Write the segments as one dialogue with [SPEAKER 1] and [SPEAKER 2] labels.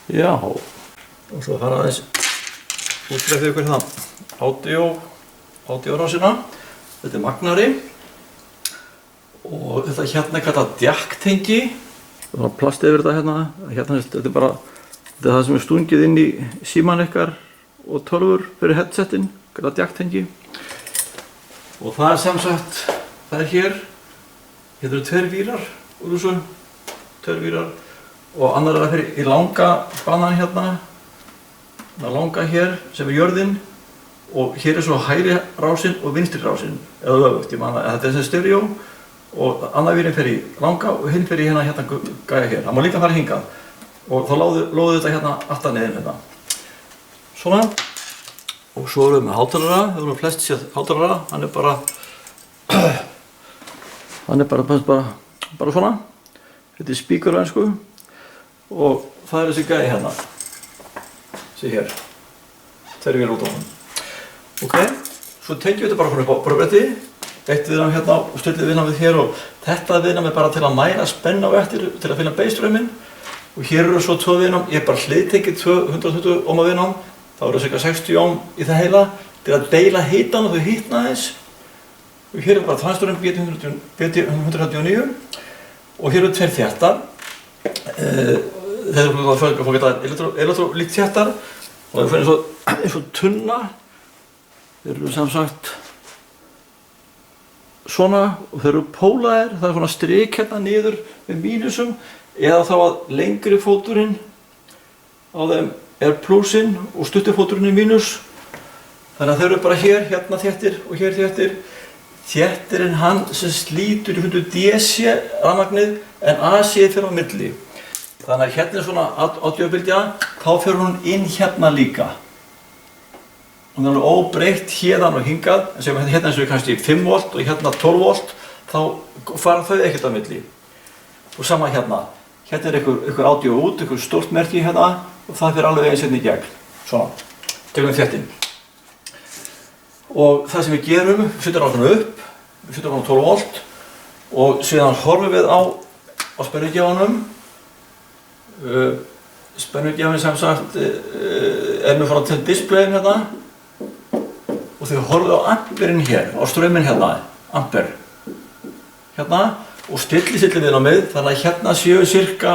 [SPEAKER 1] Já, og svo fara aðeins útskrifa fyrir ykkur hérna ádiórásina. Þetta magnari og þetta hérna er kallað jacktengi. Það er plast yfir þetta hérna. Þetta er bara það sem er stungið inn í síman ykkar og tölvur fyrir headsetin, kallað jacktengi. Og það er sem sagt, það er hér. Hérna eru tveir vírar úr þessu, tveir vírar. Og annar er að fyrir í langa banan hérna, langa hér sem er jörðin og hér er svo hægri rásinn og vinstri rásinn, eða öfugt, ég man að þetta er sem stereo og annar vírinn fer í langa og hinn fer í hérna gæja hér. Það má líka fara hingað og þá lóðu þetta hérna aftan niður hérna. Svona. Og svo erum við með hátalara, við erum flest séð hátalara, hann er bara svona. Þetta er spíkur á ensku. Og það er þessi gæi hérna, þessi hér, tveir vélar út á hann. Ok, svo tengjum við þetta bara upp á borðbretti, eitt viðnám hérna og stillið viðnámið hér og þetta viðnám er bara til að mæla spennu á eftir, til að finna bassstrauminn. Og hér eru svo tvö viðnám, ég er bara hliðtengið 120 ohma viðnám, þá eru cirka 60 ohm í það heila, til að deila hitann og þau hitna aðeins. Og hér er bara transistorinn BT139 og hér eru tveir þjartar. Þeir eru að fá geta elektrolít þjartar og það er eins og tunna. Þeir eru sem sagt svona og þeir eru pólaðir, það er svona strik hérna niður með mínusum eða þá að lengri fóturinn á þeim er plusinn og stutti fóturinn er mínus. Þannig að þeir eru bara hér, hérna þéttir og hér þéttir. Þéttirinn hann sem slítur í fundu DC rafmagnið en AC fer á milli. Þannig að hérna er svona ádióbylgja, þá fer hún inn hérna líka. Hún er alveg óbreytt héðan og hingað, en sem hérna eins og kannski 5 volt og hérna 12 volt, þá fara þau ekkert á milli. Og sama hérna. Hérna er einhver ádió út, einhver stórt merki hérna og það fer alveg eins hérna í gegn. Svona, tekum þéttinn. Og það sem við gerum, við setjum rákuna upp, við setjum rákuna 12 volt og síðan horfum við á spennugjafanum. Spennugjafinn sem sagt er með frá til displayin hérna og þau horfum á amperinn hér, á strauminn hérna, amper. Hérna og stilli viðnámið, þannig að hérna séu cirka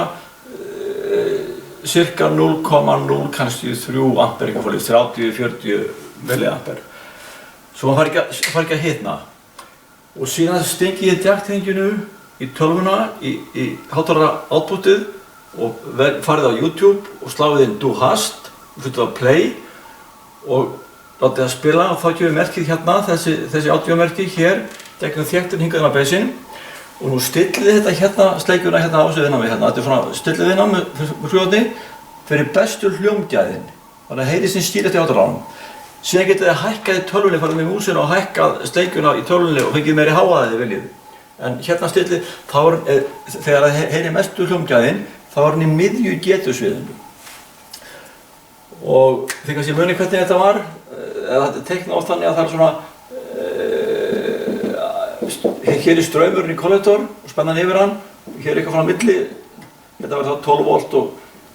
[SPEAKER 1] 0,0 kannski 3 amper, 30-40 milliamper. Svo maður fari ekki að hitna. Og síðan stingi ég jacktenginu í tölvuna, í hátalara outputið og farið á YouTube og sláið inn Do Hast og fyrir á Play og látið að spila og þá kemur merkið hérna, þessi audiomerki hér, gegnum þéttin hingað inn á bassinn og nú stillið þetta hérna, sleikjuna hérna á þessu viðnámi hérna, þetta er svona stillið viðnám með hljóðni fyrir bestu hljómgæðin, þannig að heyri sem stýr eftir hátalaranum. Síðan getið þið hækkað í tölvunni, farið með músina og hækkað sleikjuna í tölvunni og fengið meiri háaði þið viljið. En hérna stillið, þegar það heyri mestu hljómgæðin, þá er hann í miðju getusviðinu. Og þið kannski muni hvernig þetta var, þetta er teiknað oft þannig að það er svona, hér er straumurinn í kollektor og spennan yfir hann, og hér er eitthvað frá milli, þetta var þá 12 volt og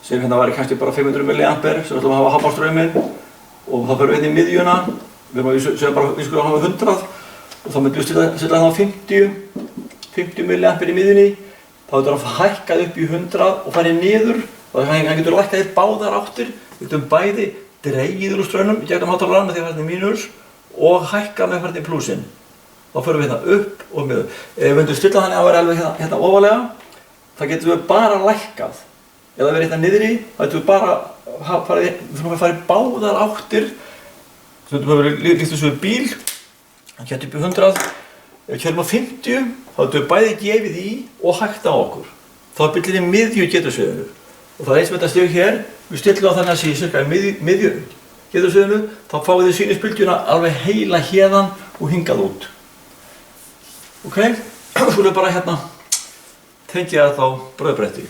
[SPEAKER 1] sem hérna var kannski bara 500 milliampere sem við ætlum að hafa hafbárstrauminn. Og þá fyrir við inn í miðjuna, við skulum hafa 100 og þá myndum við stilla það á 50 milliampere í miðjunni. Þá getur hann hækkað upp í 100 og farið niður og hann getur lækkað í báðar áttir. Við getum bæði dregið úr straumnum í gegnum hátalarann með því að fara í mínus og hækkað með farið í plusinn. Þá fyrir við hérna upp og miður. Ef við myndum stilla þannig að það væri alveg hérna ofalega, þá getum við bara lækkað. Ef það verið hérna niðri, þá getum við bara farið báðar áttir. Svo getum við líkt eins og við bíl, hann kært upp í 100. Ef við kærum á 50, þá getum við bæði gefið í og hægt á okkur. Þá er bíllinn í miðju getusviðinu. Og það er eins með þetta stig hér, við stillum á þannig að sé cirka í miðju getusviðinu, þá fáið þið sýnisbylgjuna alveg heila héðan og hingað út. Ok, svo er bara hérna tengja það á brauðbretti.